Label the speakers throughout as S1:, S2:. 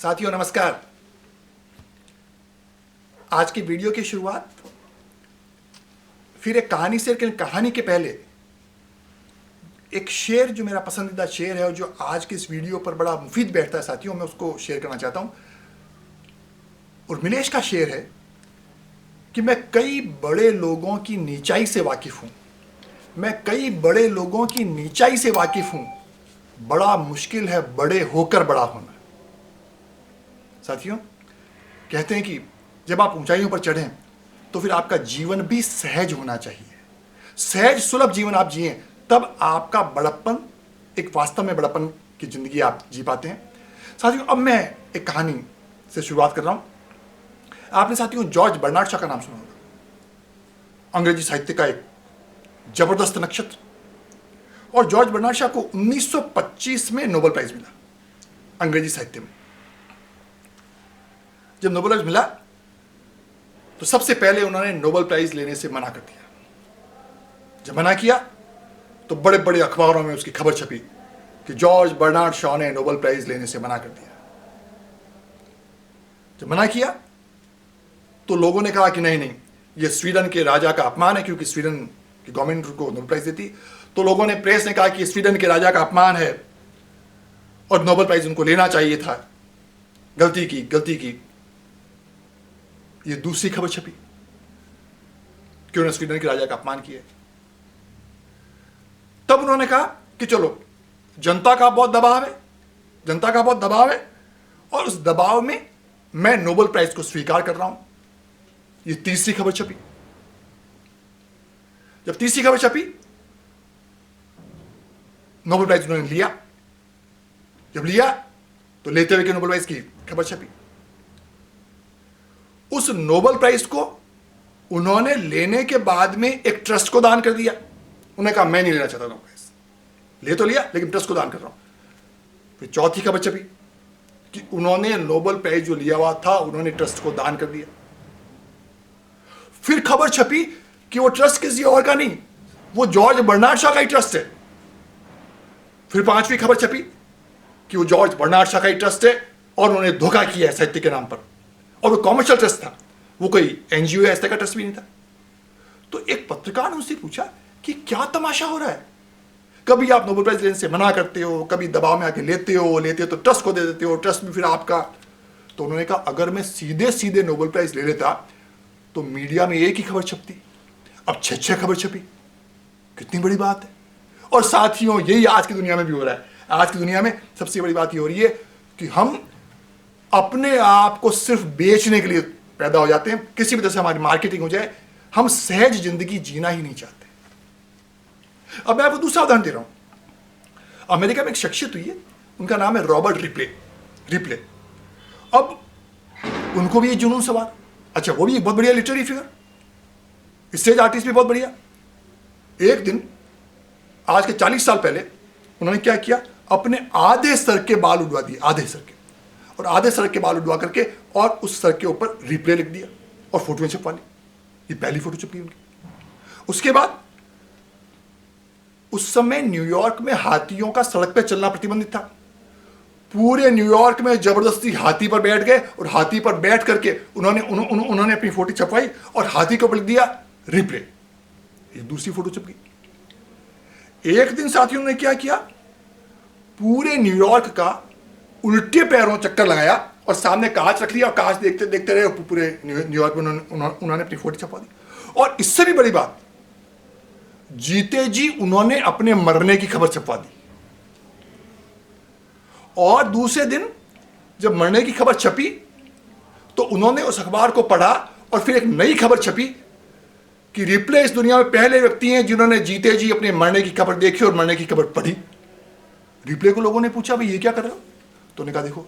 S1: साथियों नमस्कार। आज की वीडियो की शुरुआत फिर एक कहानी से, लेकिन कहानी के पहले एक शेर जो मेरा पसंदीदा शेर है और जो आज की इस वीडियो पर बड़ा मुफीद बैठता है साथियों, मैं उसको शेयर करना चाहता हूं। उर्मिलेश का शेर है कि मैं कई बड़े लोगों की नीचाई से वाकिफ हूं, मैं कई बड़े लोगों की नीचाई से वाकिफ हूं, बड़ा मुश्किल है बड़े होकर बड़ा होना। साथियों, कहते हैं कि जब आप ऊंचाइयों पर चढ़ें तो फिर आपका जीवन भी सहज होना चाहिए, सहज सुलभ जीवन आप जिए, तब आपका बड़प्पन एक वास्तव में बड़प्पन की जिंदगी आप जी पाते हैं। साथियों, अब मैं एक कहानी से शुरुआत कर रहा हूं। आपने साथियों जॉर्ज बर्नार्ड शॉ का नाम सुना होगा, अंग्रेजी साहित्य का एक जबरदस्त नक्षत्र। और जॉर्ज बर्नार्ड शॉ को 1925 में नोबेल प्राइज मिला अंग्रेजी साहित्य में। जब नोबेल प्राइज मिला तो सबसे पहले उन्होंने नोबेल प्राइज लेने से मना कर दिया। जब मना किया तो बड़े बड़े अखबारों में उसकी खबर छपी कि जॉर्ज बर्नार्ड शॉ ने नोबेल प्राइज लेने से मना कर दिया। जब मना किया तो लोगों ने कहा कि नहीं नहीं, यह स्वीडन के राजा का अपमान है, क्योंकि स्वीडन की गवर्नमेंट को नोबेल प्राइज देती। तो लोगों ने, प्रेस ने कहा कि स्वीडन के राजा का अपमान है और नोबेल प्राइज उनको लेना चाहिए था, गलती की। ये दूसरी खबर छपी कि उन्होंने स्वीडन के राजा का अपमान किया। तब उन्होंने कहा कि चलो, जनता का बहुत दबाव है और उस दबाव में मैं नोबेल प्राइज को स्वीकार कर रहा हूं। ये तीसरी खबर छपी। जब तीसरी खबर छपी, नोबेल प्राइज उन्होंने लिया। जब लिया तो लेते हुए के नोबेल प्राइज की खबर छपी। उस नोबेल प्राइज को उन्होंने लेने के बाद में एक ट्रस्ट को दान कर दिया। उन्होंने कहा मैं नहीं लेना चाहता नोबेल प्राइज, ले तो लिया लेकिन ट्रस्ट को दान कर रहा हूं। फिर चौथी खबर छपी कि उन्होंने नोबेल प्राइज जो लिया हुआ था उन्होंने ट्रस्ट को दान कर दिया। फिर खबर छपी कि वो ट्रस्ट किसी और का नहीं, वो जॉर्ज बर्नार्ड शॉ का ही ट्रस्ट है। फिर पांचवी खबर छपी कि वो जॉर्ज बर्नार्ड शॉ का ही ट्रस्ट है और उन्होंने धोखा किया है साहित्य के नाम पर, और वो कॉमर्शियल ट्रस्ट था, वो कोई एनजीओ ऐसे का ट्रस्ट भी नहीं था। तो एक पत्रकार ने उससे पूछा कि क्या तमाशा हो रहा है, कभी आप नोबेल प्राइज लेने से मना करते हो, कभी दबाव में आके लेते हो तो ट्रस्ट को दे देते हो, ट्रस्ट भी फिर आपका। तो उन्होंने कहा अगर मैं सीधे नोबेल प्राइज ले लेता तो मीडिया में एक ही खबर छपती, अब 6 खबर छपी। कितनी बड़ी बात है। और साथियों, यही आज की दुनिया में भी हो रहा है। आज की दुनिया में सबसे बड़ी बात ये हो रही है कि हम अपने आप को सिर्फ बेचने के लिए पैदा हो जाते हैं, किसी भी तरह से हमारी मार्केटिंग हो जाए, हम सहज जिंदगी जीना ही नहीं चाहते। अब मैं आपको दूसरा उदाहरण दे रहा हूं। अमेरिका में एक शख्सियत हुई है, उनका नाम है रॉबर्ट रिप्ले। अब उनको भी ये जुनून सवार, अच्छा वो भी एक बहुत बढ़िया लिटरेरी फिगर, स्टेज आर्टिस्ट भी बहुत बढ़िया। एक दिन आज के 40 साल पहले उन्होंने क्या किया, अपने आधे सर के बाल उड़वा दिए, आधे सर के बाल उड़वा करके और उस सर के ऊपर रिप्ले लिख दिया और फोटो छपवा ली। ये पहली फोटो छपी उनकी। उसके बाद उस समय न्यूयॉर्क में हाथियों का सड़क पे चलना प्रतिबंधित था। पूरे न्यूयॉर्क में जबरदस्ती हाथी पर बैठ गए और हाथी पर बैठ करके उन्होंने अपनी फोटो छपवाई और हाथी को लिख दिया रिप्ले। ये दूसरी फोटो छप गई। एक दिन साथियों ने क्या किया, पूरे न्यूयॉर्क का उल्टे पैरों चक्कर लगाया और सामने कांच रख लिया और कांच देखते देखते रहे। पूरे न्यूयॉर्क में उन्होंने अपनी फोटो छपवा दी। और इससे भी बड़ी बात, जीते जी उन्होंने अपने मरने की खबर छपवा दी। और दूसरे दिन जब मरने की खबर छपी तो उन्होंने उस अखबार को पढ़ा और फिर एक नई खबर छपी कि रिप्ले इस दुनिया में पहले व्यक्ति हैं जिन्होंने जीते जी अपने मरने की खबर देखी और मरने की खबर पढ़ी। रिप्ले को लोगों ने पूछा भाई ये क्या कर रहे हो, तो उन्होंने कहा देखो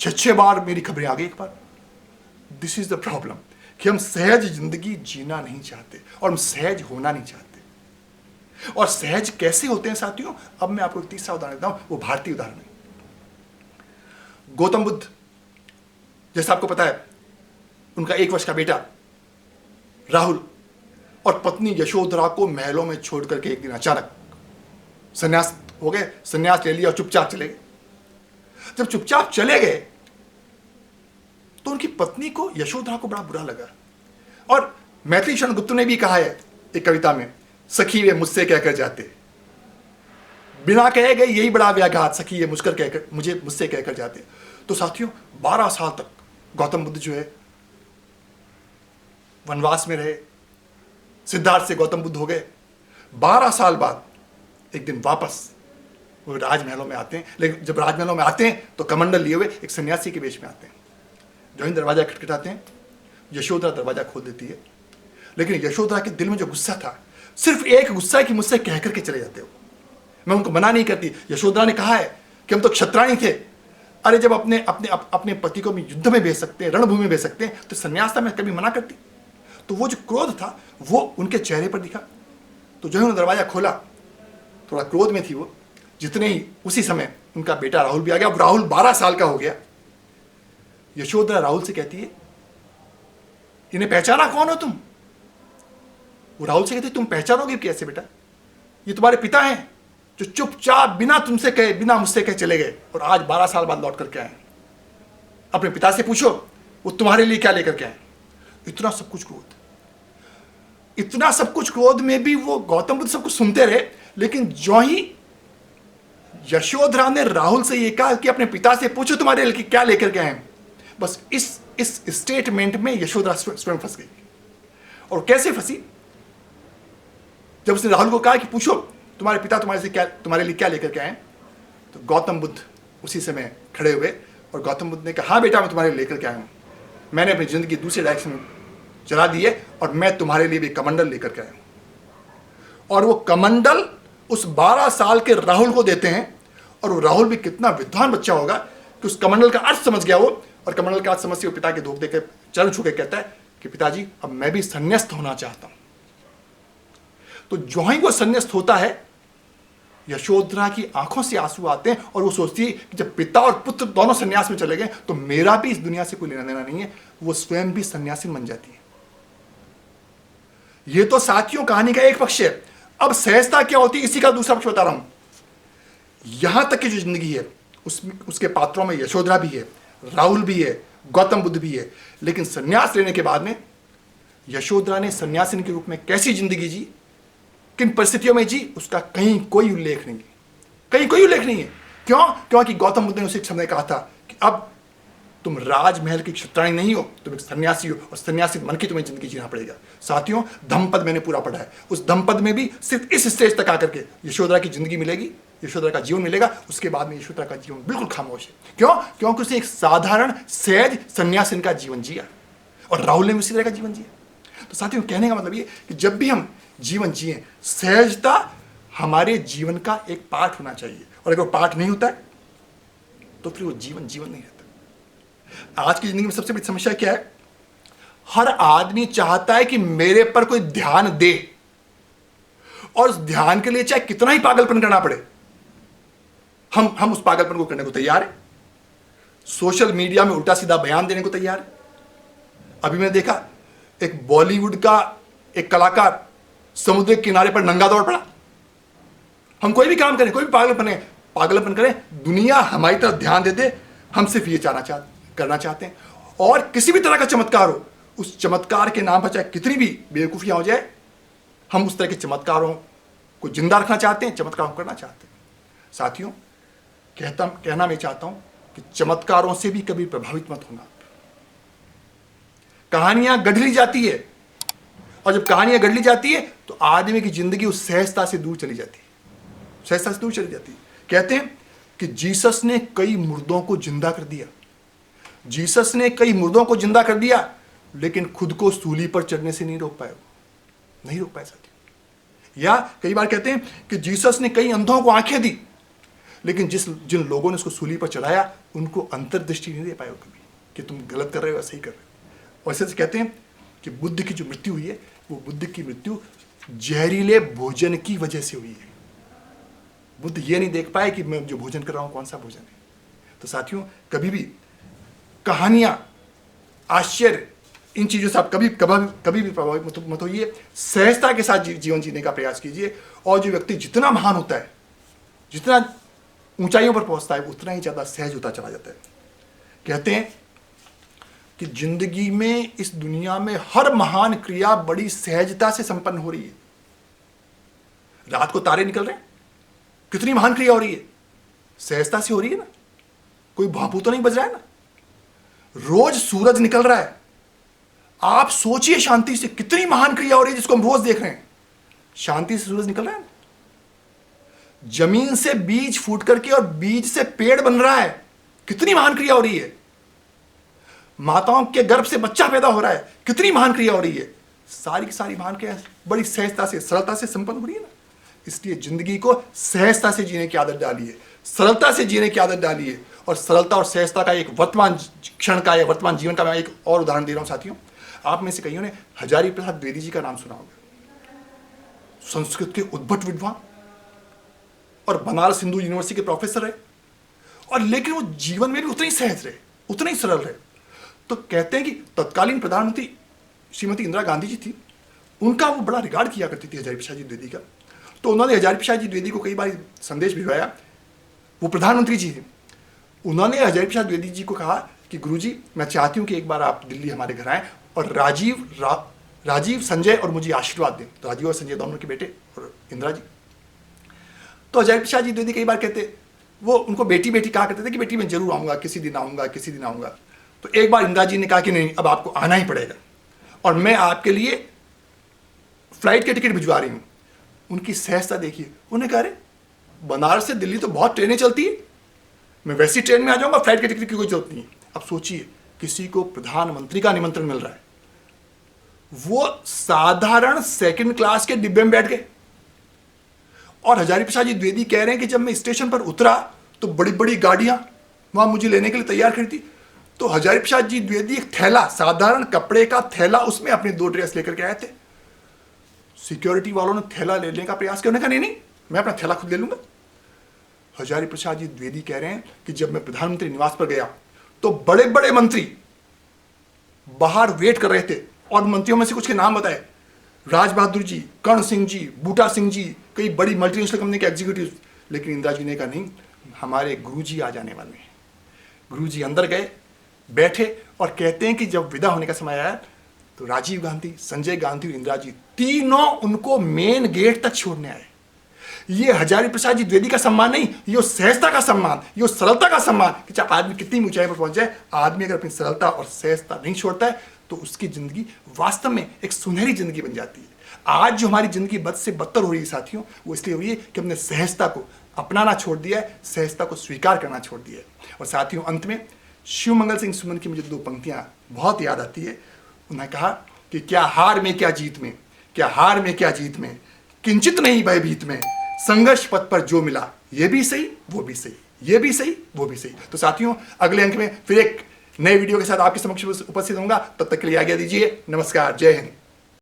S1: 6 बार मेरी खबरें आ गई एक बार। दिस इज द प्रॉब्लम कि हम सहज जिंदगी जीना नहीं चाहते और हम सहज होना नहीं चाहते। और सहज कैसे होते हैं साथियों, अब मैं आपको एक तीसरा उदाहरण देता हूं, वो भारतीय उदाहरण है। गौतम बुद्ध, जैसा आपको पता है, उनका 1 वर्ष का बेटा राहुल और पत्नी यशोधरा को महलों में छोड़ करके एक दिन अचानक संन्यास हो गए, संन्यास ले लिया और चुपचाप चले गए। जब चुपचाप चले गए तो उनकी पत्नी को, यशोधरा को, बड़ा बुरा लगा। और मैथिली शरण गुप्त ने भी कहा है एक कविता में, सखी वे मुझसे कहकर जाते, बिना कहे गए यही बड़ा व्याघात, सखी ये मुझसे कहकर जाते। तो साथियों 12 साल तक गौतम बुद्ध जो है वनवास में रहे, सिद्धार्थ से गौतम बुद्ध हो गए। 12 साल बाद एक दिन वापस वो राजमहलों में आते हैं, लेकिन जब राजमहलों में आते हैं तो कमंडल लिए हुए एक सन्यासी के वेश में आते हैं। जो ही दरवाजा खटखटाते हैं, यशोधरा दरवाजा खोल देती है, लेकिन यशोधरा के दिल में जो गुस्सा था, सिर्फ एक गुस्सा है कि मुझसे कह करके चले जाते हो। मैं उनको मना नहीं करती। यशोधरा ने कहा है कि हम तो क्षत्राणी थे, अरे जब अपने पति को भी युद्ध में भेज सकते हैं, रणभूमि में भेज सकते हैं, तो सन्यास में कभी मना करती। तो वो जो क्रोध था वो उनके चेहरे पर दिखा। तो जो है उन्होंने दरवाजा खोला, थोड़ा क्रोध में थी वो, जितने ही उसी समय उनका बेटा राहुल भी आ गया। अब राहुल 12 साल का हो गया। यशोधरा राहुल से कहती है, इन्हें पहचाना कौन हो तुम? वो राहुल से कहती, तुम पहचानोगे कैसे बेटा? ये तुम्हारे पिता हैं जो चुपचाप बिना तुमसे कहे, बिना मुझसे कहे चले गए, और आज 12 साल बाद लौट करके आए। अपने पिता से पूछो वो तुम्हारे लिए क्या लेकर के आए। इतना सब कुछ क्रोध, इतना सब कुछ क्रोध में भी वो गौतम बुद्ध सब कुछ सुनते रहे। लेकिन जो ही यशोधरा ने राहुल से ये कहा कि अपने पिता से पूछो तुम्हारे लिए क्या लेकर के आए, बस इस स्टेटमेंट में यशोधरा स्वयं फंस गई। और कैसे फंसी? जब उसने राहुल को कहा कि पूछो तुम्हारे पिता तुम्हारे लिए क्या लेकर के आए, तो गौतम बुद्ध उसी समय खड़े हुए और गौतम बुद्ध ने कहा, हाँ बेटा मैं तुम्हारे लिए लेकर के आया हूं। मैंने अपनी जिंदगी दूसरे डायरेक्शन में चला दी है और मैं तुम्हारे लिए भी कमंडल लेकर के आया हूं। और वो कमंडल उस 12 साल के राहुल को देते हैं। और वो राहुल भी कितना विद्वान बच्चा होगा कि उस कमंडल का अर्थ समझ गया वो। और कमंडल का अर्थ समझ के वो पिता के धूप देकर चरण छू के कहता है कि पिताजी अब मैं भी संन्यास्त होना चाहता हूं। तो जो ही वो संन्यास्त होता है, यशोधरा की आंखों से आंसू आते हैं और वो सोचती है कि जब पिता और पुत्र दोनों सन्यास में चले गए तो मेरा भी इस दुनिया से कोई लेना देना नहीं है। वो स्वयं भी सन्यासी बन जाती है। ये तो साथियों कहानी का एक पक्ष है। अब सहजता क्या होती है इसी का दूसरा पक्ष बता रहा हूं। यहां तक की जो जिंदगी है उसके पात्रों में यशोधरा भी है, राहुल भी है, गौतम बुद्ध भी है। लेकिन सन्यास लेने के बाद में यशोधरा ने सन्यासिनी के रूप में कैसी जिंदगी जी, किन परिस्थितियों में जी, उसका कहीं कोई उल्लेख नहीं है। कहीं कोई उल्लेख नहीं है। क्यों? क्योंकि गौतम बुद्ध ने उसे समय कहा था कि अब तुम राजमहल की क्षत्राणी नहीं हो, तुम एक सन्यासी हो और सन्यासी मन की तुम्हें जिंदगी जीना पड़ेगा। साथियों धम्मपद मैंने पूरा पढ़ा है। उस धम्मपद में भी सिर्फ इस स्टेज तक आकर के यशोधरा की जिंदगी मिलेगी, यशोधरा का जीवन मिलेगा। उसके बाद में यशोधरा का जीवन बिल्कुल खामोश है। क्यों? क्योंकि उसने एक साधारण सहज सन्यासिन का जीवन जिया और राहुल ने उसी तरह का जीवन जिया। तो साथियों कहने का मतलब ये कि जब भी हम जीवन जिए, सहजता हमारे जीवन का एक पार्ट होना चाहिए। और अगर वो पार्ट नहीं होता है तो फिर वो जीवन नहीं रहता। आज की जिंदगी में सबसे बड़ी समस्या क्या है? हर आदमी चाहता है कि मेरे पर कोई ध्यान दे, और उस ध्यान के लिए चाहे कितना ही पागलपन करना पड़े, हम उस पागलपन को करने को तैयार है। सोशल मीडिया में उल्टा सीधा बयान देने को तैयार है। अभी मैंने देखा एक बॉलीवुड का एक कलाकार समुद्र के किनारे पर नंगा दौड़ पड़ा। हम कोई भी काम करें, कोई भी पागलपन करें, दुनिया हमारी तरफ ध्यान दे दे, हम सिर्फ ये करना चाहते हैं। और किसी भी तरह का चमत्कार हो, उस चमत्कार के नाम पर चाहे कितनी भी बेवकूफियां हो जाए, हम उस तरह के चमत्कारों को जिंदा रखना चाहते हैं, चमत्कार करना चाहते हैं। साथियों कहना मैं चाहता हूं कि चमत्कारों से भी कभी प्रभावित मत होना। कहानियां गढ़ ली जाती है, और जब कहानियां गढ़ ली जाती है तो आदमी की जिंदगी उस सहजता से दूर चली जाती है। सहजता से दूर चली जाती है। कहते हैं कि जीसस ने कई मुर्दों को जिंदा कर दिया। जीसस ने कई मुर्दों को जिंदा कर दिया, लेकिन खुद को सूली पर चढ़ने से नहीं रोक पाए साथियों। या कई बार कहते हैं कि जीसस ने कई अंधों को आंखें दी, लेकिन जिन लोगों ने उसको सूली पर चढ़ाया उनको अंतर्दृष्टि नहीं दे पाए कभी कि तुम गलत कर रहे हो या सही कर रहे हो। और ऐसे कहते हैं कि बुद्ध की जो मृत्यु हुई है, वो बुद्ध की मृत्यु जहरीले भोजन की वजह से हुई है। बुद्ध ये नहीं देख पाए कि मैं जो भोजन कर रहा हूं कौन सा भोजन है। तो साथियों कभी भी कहानियां, आश्चर्य, इन चीजों से आप कभी भी प्रभावित मत होइए। सहजता के साथ जीवन जीने का प्रयास कीजिए। और जो व्यक्ति जितना महान होता है, जितना ऊंचाइयों पर पहुंचता है, उतना ही ज्यादा सहज होता चला जाता है। कहते हैं कि जिंदगी में, इस दुनिया में हर महान क्रिया बड़ी सहजता से संपन्न हो रही है। रात को तारे निकल रहे हैं, कितनी महान क्रिया हो रही है, सहजता से हो रही है ना, कोई भापू तो नहीं बज रहा है ना। रोज सूरज निकल रहा है, आप सोचिए शांति से, कितनी महान क्रिया हो रही है जिसको हम रोज देख रहे हैं, शांति से सूरज निकल रहा है ना। जमीन से बीज फूट करके और बीज से पेड़ बन रहा है, कितनी महान क्रिया हो रही है। माताओं के गर्भ से बच्चा पैदा हो रहा है, कितनी महान क्रिया हो रही है। सारी की सारी महान क्रिया बड़ी सहजता से, सरलता से संपन्न हो रही है ना। इसलिए जिंदगी को सहजता से जीने की आदत डालिए, सरलता से जीने की आदत डालिए। और सरलता और सहजता का एक वर्तमान क्षण का या वर्तमान जीवन का मैं एक और उदाहरण दे रहा हूं साथियों। आप में से कईयों ने हजारी प्रसाद द्विवेदी जी का नाम सुना होगा। संस्कृत के उद्भट विद्वान और बनारस हिंदू यूनिवर्सिटी के प्रोफेसर रहे, और लेकिन वो जीवन में भी उतने ही सहज रहे, उतने ही सरल रहे। तो कहते हैं कि तत्कालीन प्रधानमंत्री श्रीमती इंदिरा गांधी जी थी, उनका वो बड़ा रिगार्ड किया करती थी हजारी प्रसाद जी द्विवेदी का। तो उन्होंने हजारी प्रसाद जी द्विवेदी को कई बार संदेश भिजवाया, वो प्रधानमंत्री जी थे। उन्होंने हजारी प्रसाद द्विवेदी जी को कहा कि गुरुजी, मैं चाहती हूँ कि एक बार आप दिल्ली हमारे घर आएँ और राजीव, संजय और मुझे आशीर्वाद दें। तो राजीव और संजय दोनों के बेटे और इंदिरा जी। तो हजारी प्रसाद जी द्विवेदी कई बार कहते, वो उनको बेटी बेटी कहा करते थे कि बेटी मैं जरूर आऊँगा, किसी दिन आऊँगा, किसी दिन आऊँगा। तो एक बार इंदिरा जी ने कहा कि नहीं, अब आपको आना ही पड़ेगा और मैं आपके लिए फ्लाइट के टिकट भिजवा रही हूँ। उनकी सहजता देखिए, उन्हें कह रहे बनारस से दिल्ली तो बहुत ट्रेनें चलती है, मैं वैसी ट्रेन में आ जाऊँगा, फ्लाइट के टिकट की कोई जरूरत नहीं है। अब सोचिए, किसी को प्रधानमंत्री का निमंत्रण मिल रहा है, वो साधारण सेकंड क्लास के डिब्बे में बैठ गए। और हजारी प्रसाद जी द्विवेदी कह रहे हैं कि जब मैं स्टेशन पर उतरा तो बड़ी बड़ी गाड़ियां वहां मुझे लेने के लिए तैयार खड़ी थी। तो हजारी प्रसाद जी द्विवेदी एक थैला, साधारण कपड़े का थैला, उसमें अपनी 2 ड्रेस लेकर के आए थे। सिक्योरिटी वालों ने थैला लेने का प्रयास किया, उन्होंने कहा नहीं, मैं अपना थैला खुद ले लूंगा। हजारी प्रसाद जी द्विवेदी कह रहे हैं कि जब मैं प्रधानमंत्री निवास पर गया तो बड़े बड़े मंत्री बाहर वेट कर रहे थे, और मंत्रियों में से कुछ के नाम बताए, राज बहादुर जी, कर्ण सिंह जी, बूटा सिंह जी, कई बड़ी मल्टीनेशनल कंपनी के एग्जीक्यूटिव। लेकिन इंदिरा जी ने कहा नहीं, हमारे गुरुजी आ जाने वाले हैं। गुरुजी अंदर गए, बैठे, और कहते हैं कि जब विदा होने का समय आया तो राजीव गांधी, संजय गांधी और इंदिरा जी तीनों उनको मेन गेट तक छोड़ने आए। ये हजारी प्रसाद जी द्विवेदी का सम्मान नहीं, ये सहजता का सम्मान, ये सरलता का सम्मान कि चाहे आदमी कितनी ऊंचाई पर पहुंच जाए, आदमी अगर अपनी सरलता और सहजता नहीं छोड़ता है तो उसकी जिंदगी वास्तव में एक सुनहरी जिंदगी बन जाती है। आज जो हमारी जिंदगी बद से बदतर हो रही है साथियों, वो इसलिए हुई है कि हमने सहजता को अपनाना छोड़ दिया है, सहजता को स्वीकार करना छोड़ दिया है। और साथियों, अंत में शिवमंगल सिंह सुमन की मुझे 2 पंक्तियां बहुत याद आती है। उन्होंने कहा कि क्या हार में क्या जीत में, क्या हार में क्या जीत में, किंचित नहीं भयभीत में, संघर्ष पथ पर जो मिला, ये भी सही वो भी सही, ये भी सही वो भी सही। तो साथियों, अगले अंक में फिर एक नए वीडियो के साथ आपके समक्ष उपस्थित होऊंगा। तब तक के लिए आज्ञा दीजिए। नमस्कार, जय हिंद।